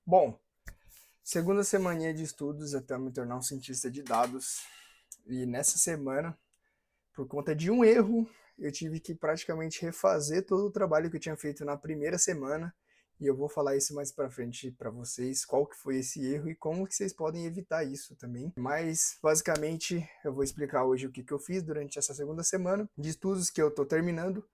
Bom, segunda semaninha de estudos até eu me tornar um cientista de dados. E nessa semana, por conta de um erro, eu tive que praticamente refazer todo o trabalho que eu tinha feito na primeira semana. E eu vou falar isso mais pra frente pra vocês, qual que foi esse erro e como que vocês podem evitar isso também. Mas basicamente eu vou explicar hoje o que eu fiz durante essa segunda semana de estudos que eu tô terminando,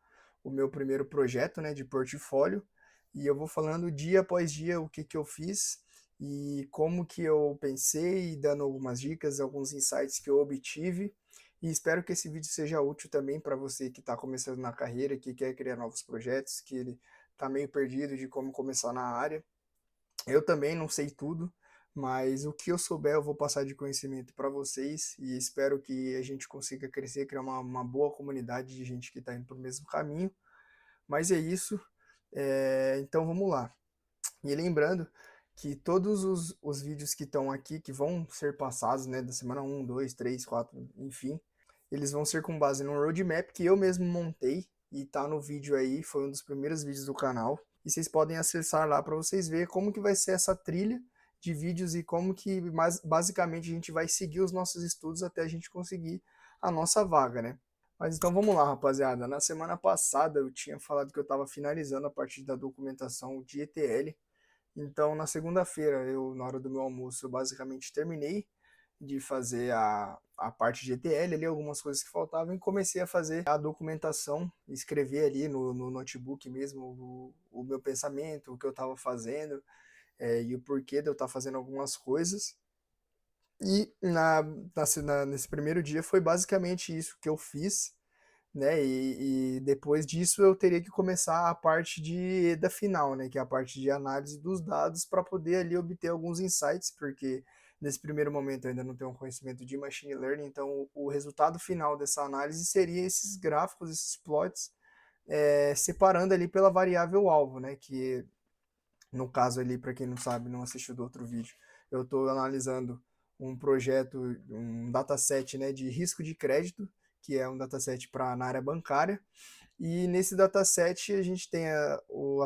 o meu primeiro projeto, né, de portfólio. E eu vou falando dia após dia o que eu fiz e como que eu pensei, dando algumas dicas, alguns insights que eu obtive. E espero que esse vídeo seja útil também para você que está começando na carreira, que quer criar novos projetos, que ele está meio perdido de como começar na área. Eu também não sei tudo, mas o que eu souber eu vou passar de conhecimento para vocês e espero que a gente consiga crescer, criar uma boa comunidade de gente que está indo para o mesmo caminho. Mas é isso, então vamos lá. E lembrando que todos os vídeos que estão aqui, que vão ser passados, né, da semana um 2 3 4 enfim, eles vão ser com base no roadmap que eu mesmo montei e tá no vídeo aí, foi um dos primeiros vídeos do canal. E vocês podem acessar lá para vocês verem como que vai ser essa trilha de vídeos e como que basicamente a gente vai seguir os nossos estudos até a gente conseguir a nossa vaga, né? Mas então vamos lá, rapaziada. Na semana passada eu tinha falado que eu estava finalizando a parte da documentação de ETL. Então, na segunda-feira, na hora do meu almoço, eu basicamente terminei de fazer a parte de ETL, ali, algumas coisas que faltavam, e comecei a fazer a documentação, escrever ali no notebook mesmo o meu pensamento, o que eu estava fazendo, e o porquê de eu estar fazendo algumas coisas. E nesse primeiro dia foi basicamente isso que eu fiz, né? E depois disso eu teria que começar a parte da final, né? Que é a parte de análise dos dados para poder ali obter alguns insights, porque nesse primeiro momento eu ainda não tenho um conhecimento de machine learning, então o resultado final dessa análise seria esses gráficos, esses plots, separando ali pela variável alvo, né? Que no caso ali, para quem não sabe, não assistiu do outro vídeo, eu estou analisando um projeto, um dataset, né, de risco de crédito, que é um dataset para na área bancária. E nesse dataset a gente tem a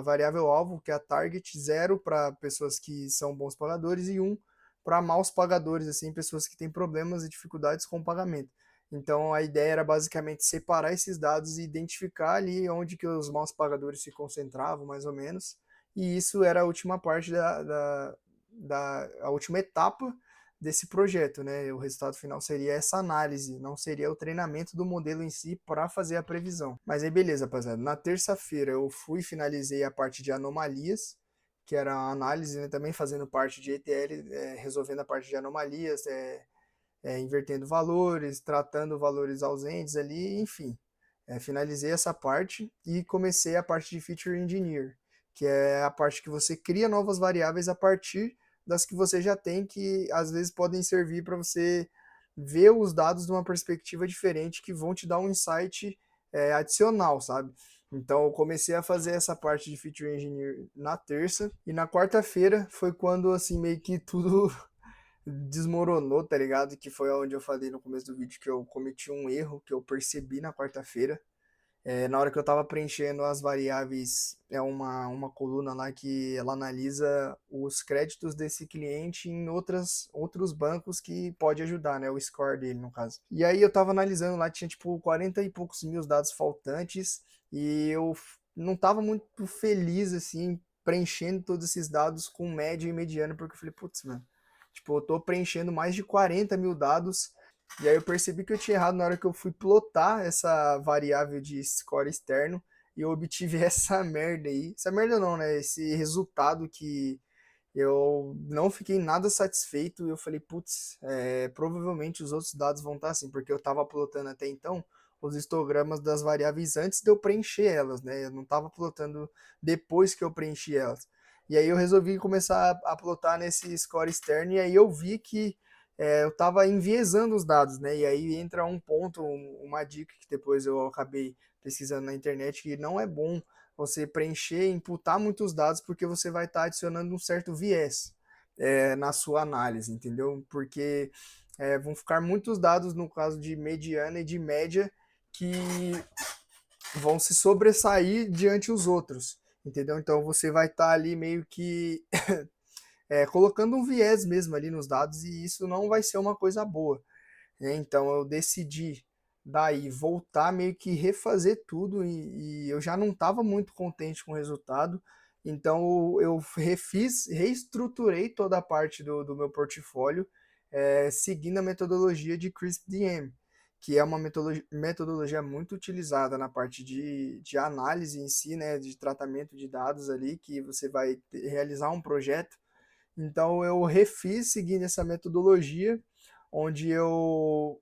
variável alvo, que é a target, 0 para pessoas que são bons pagadores e 1 para maus pagadores, assim, pessoas que têm problemas e dificuldades com o pagamento. Então a ideia era basicamente separar esses dados e identificar ali onde que os maus pagadores se concentravam, mais ou menos. E isso era a última parte a última etapa desse projeto, né? O resultado final seria essa análise, não seria o treinamento do modelo em si para fazer a previsão. Mas aí beleza, rapaziada. Na terça-feira eu fui e finalizei a parte de anomalias, que era a análise, né? Também fazendo parte de ETL, resolvendo a parte de anomalias, invertendo valores, tratando valores ausentes ali, enfim. Finalizei essa parte e comecei a parte de Feature Engineer, que é a parte que você cria novas variáveis a partir das que você já tem, que às vezes podem servir para você ver os dados de uma perspectiva diferente, que vão te dar um insight adicional, sabe? Então eu comecei a fazer essa parte de Feature Engineer na terça, e na quarta-feira foi quando assim meio que tudo desmoronou, tá ligado? Que foi onde eu falei no começo do vídeo que eu cometi um erro que eu percebi na quarta-feira. Na hora que eu estava preenchendo as variáveis, é uma coluna lá que ela analisa os créditos desse cliente em outros bancos que pode ajudar, né? O score dele, no caso. E aí eu estava analisando lá, tinha tipo 40 e poucos mil dados faltantes, e eu não estava muito feliz, assim, preenchendo todos esses dados com média e mediana, porque eu falei, putz, mano, tipo, eu tô preenchendo mais de 40 mil dados e aí eu percebi que eu tinha errado na hora que eu fui plotar essa variável de score externo e eu obtive essa merda aí. Essa merda não, né? Esse resultado que eu não fiquei nada satisfeito e eu falei, putz, provavelmente os outros dados vão estar assim, porque eu estava plotando até então os histogramas das variáveis antes de eu preencher elas, né? Eu não estava plotando depois que eu preenchi elas. E aí eu resolvi começar a plotar nesse score externo e aí eu vi que eu estava enviesando os dados, né? E aí entra um ponto, uma dica que depois eu acabei pesquisando na internet, que não é bom você preencher, imputar muitos dados, porque você vai estar adicionando um certo viés na sua análise, entendeu? Porque vão ficar muitos dados no caso de mediana e de média que vão se sobressair diante os outros, entendeu? Então você vai estar ali meio que colocando um viés mesmo ali nos dados, e isso não vai ser uma coisa boa, né? Então eu decidi daí voltar, meio que refazer tudo, e eu já não estava muito contente com o resultado, então eu reestruturei toda a parte do meu portfólio, seguindo a metodologia de CRISP-DM, que é uma metodologia muito utilizada na parte de análise em si, né, de tratamento de dados ali, que você vai realizar um projeto. Então eu refiz seguindo essa metodologia, onde eu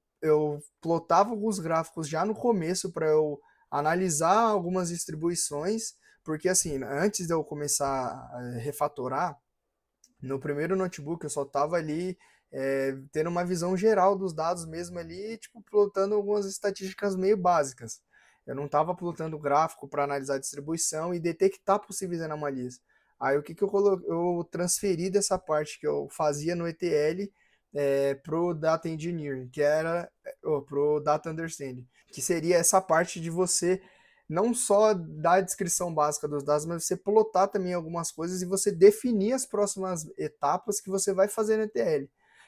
plotava alguns gráficos já no começo para eu analisar algumas distribuições, porque assim, antes de eu começar a refatorar, no primeiro notebook eu só estava ali tendo uma visão geral dos dados mesmo ali, tipo, plotando algumas estatísticas meio básicas. Eu não estava plotando gráfico para analisar a distribuição e detectar possíveis anomalias. Aí o que, que eu transferi dessa parte que eu fazia no ETL para o Data Engineering, que era para o Data Understanding, que seria essa parte de você não só dar a descrição básica dos dados, mas você plotar também algumas coisas e você definir as próximas etapas que você vai fazer no ETL.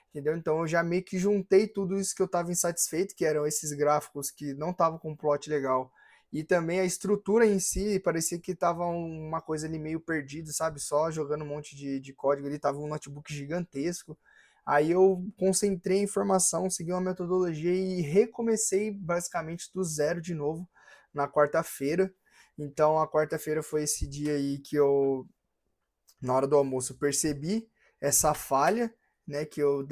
Entendeu? Então eu já meio que juntei tudo isso que eu estava insatisfeito, que eram esses gráficos que não estavam com um plot legal. E também a estrutura em si, parecia que estava uma coisa ali meio perdida, sabe? Só jogando um monte de código ali, estava um notebook gigantesco. Aí eu concentrei a informação, segui uma metodologia e recomecei basicamente do zero de novo na quarta-feira. Então a quarta-feira foi esse dia aí que eu, na hora do almoço, percebi essa falha, né, que eu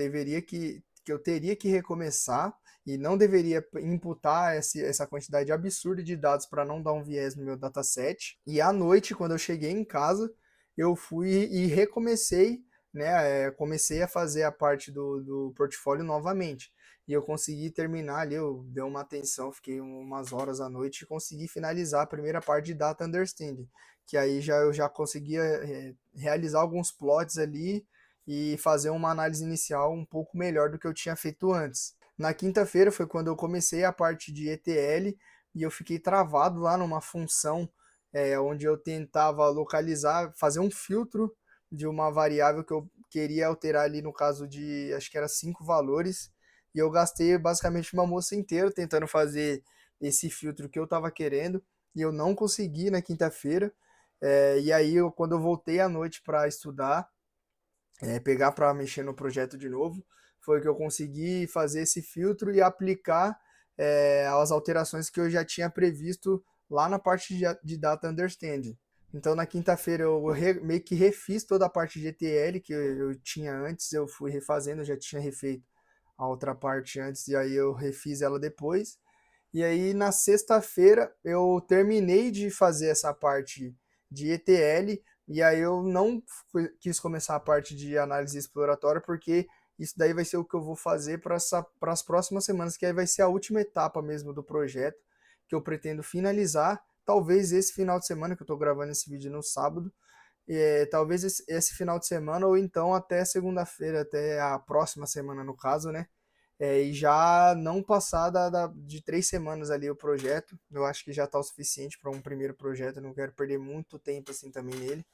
teria que recomeçar e não deveria imputar essa quantidade absurda de dados para não dar um viés no meu dataset. E à noite, quando eu cheguei em casa, eu fui e recomecei, né, comecei a fazer a parte do portfólio novamente. E eu consegui terminar ali, eu dei uma atenção, fiquei umas horas à noite e consegui finalizar a primeira parte de Data Understanding, que aí eu já conseguia realizar alguns plots ali e fazer uma análise inicial um pouco melhor do que eu tinha feito antes. Na quinta-feira foi quando eu comecei a parte de ETL e eu fiquei travado lá numa função onde eu tentava localizar, fazer um filtro de uma variável que eu queria alterar ali no caso de, acho que era 5 valores, e eu gastei basicamente uma moça inteira tentando fazer esse filtro que eu estava querendo, e eu não consegui na quinta-feira. E aí, quando eu voltei à noite para estudar, pegar para mexer no projeto de novo, foi que eu consegui fazer esse filtro e aplicar as alterações que eu já tinha previsto lá na parte de Data Understanding. Então, na quinta-feira, eu meio que refiz toda a parte de ETL que eu tinha antes, eu fui refazendo, eu já tinha refeito a outra parte antes, e aí eu refiz ela depois. E aí, na sexta-feira, eu terminei de fazer essa parte de ETL, e aí eu não quis começar a parte de análise exploratória, porque isso daí vai ser o que eu vou fazer para as próximas semanas, que aí vai ser a última etapa mesmo do projeto, que eu pretendo finalizar, talvez esse final de semana, que eu estou gravando esse vídeo no sábado, talvez esse final de semana, ou então até segunda-feira, até a próxima semana no caso, né? E já não passar de 3 semanas ali o projeto. Eu acho que já está o suficiente para um primeiro projeto. Eu não quero perder muito tempo assim também nele.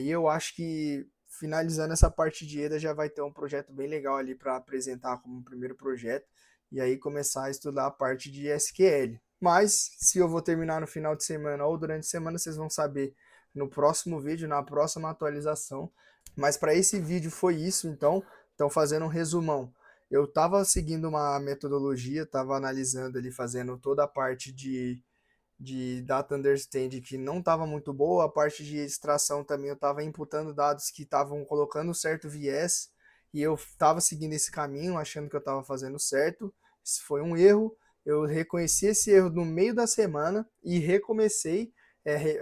E eu acho que finalizando essa parte de EDA já vai ter um projeto bem legal ali para apresentar como um primeiro projeto. E aí começar a estudar a parte de SQL. Mas se eu vou terminar no final de semana ou durante a semana, vocês vão saber no próximo vídeo, na próxima atualização. Mas para esse vídeo foi isso, então. Então, fazendo um resumão. Eu estava seguindo uma metodologia, estava analisando ali, fazendo toda a parte de data understanding que não estava muito boa, a parte de extração também eu estava imputando dados que estavam colocando certo viés, e eu estava seguindo esse caminho, achando que eu estava fazendo certo. Isso foi um erro, eu reconheci esse erro no meio da semana e recomecei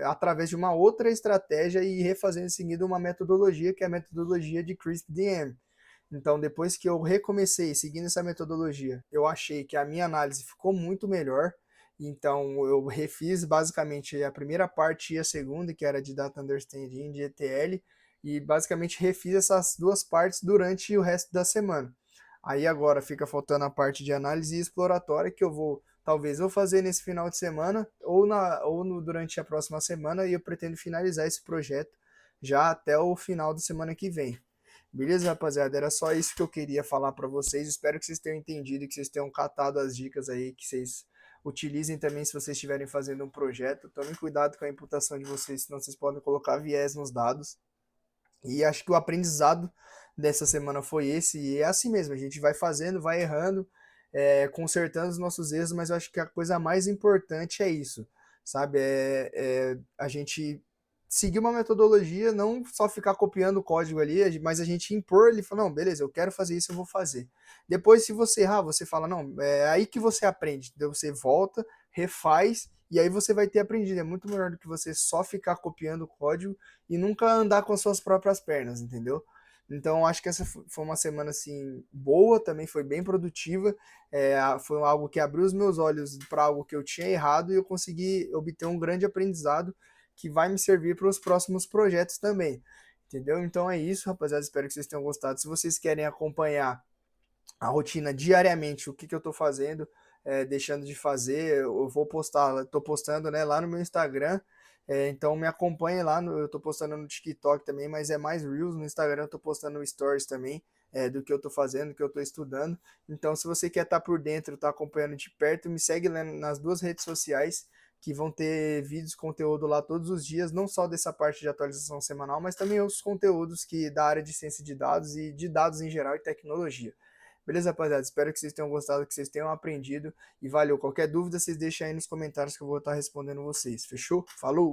através de uma outra estratégia e refazendo em seguida uma metodologia, que é a metodologia de CRISP-DM. Então, depois que eu recomecei seguindo essa metodologia, eu achei que a minha análise ficou muito melhor. Então, eu refiz basicamente a primeira parte e a segunda, que era de Data Understanding de ETL, e basicamente refiz essas duas partes durante o resto da semana. Aí agora fica faltando a parte de análise exploratória, que talvez eu fazer nesse final de semana, ou durante a próxima semana, e eu pretendo finalizar esse projeto já até o final da semana que vem. Beleza, rapaziada? Era só isso que eu queria falar para vocês. Espero que vocês tenham entendido e que vocês tenham catado as dicas aí, que vocês utilizem também se vocês estiverem fazendo um projeto. Tomem cuidado com a imputação de vocês, senão vocês podem colocar viés nos dados. E acho que o aprendizado dessa semana foi esse, e é assim mesmo, a gente vai fazendo, vai errando, consertando os nossos erros, mas eu acho que a coisa mais importante é isso, sabe? A gente seguir uma metodologia, não só ficar copiando o código ali, mas a gente impor ele e falar, não, beleza, eu quero fazer isso, eu vou fazer. Depois, se você errar, você fala, não, é aí que você aprende, então você volta, refaz, e aí você vai ter aprendido. É muito melhor do que você só ficar copiando o código e nunca andar com as suas próprias pernas, entendeu? Então, acho que essa foi uma semana assim boa, também foi bem produtiva. Foi algo que abriu os meus olhos para algo que eu tinha errado e eu consegui obter um grande aprendizado que vai me servir para os próximos projetos também. Entendeu? Então é isso, rapaziada. Espero que vocês tenham gostado. Se vocês querem acompanhar a rotina diariamente, o que, que eu estou fazendo, deixando de fazer, eu vou postar, estou postando, né, lá no meu Instagram, então me acompanhe lá, eu estou postando no TikTok também, mas é mais Reels, no Instagram eu estou postando Stories também, do que eu estou fazendo, do que eu estou estudando, então se você quer estar por dentro, estar acompanhando de perto, me segue lá nas duas redes sociais, que vão ter vídeos, conteúdo lá todos os dias, não só dessa parte de atualização semanal, mas também outros conteúdos que da área de ciência de dados e de dados em geral e tecnologia. Beleza, rapaziada? Espero que vocês tenham gostado, que vocês tenham aprendido. E valeu. Qualquer dúvida, vocês deixem aí nos comentários que eu vou estar respondendo vocês. Fechou? Falou!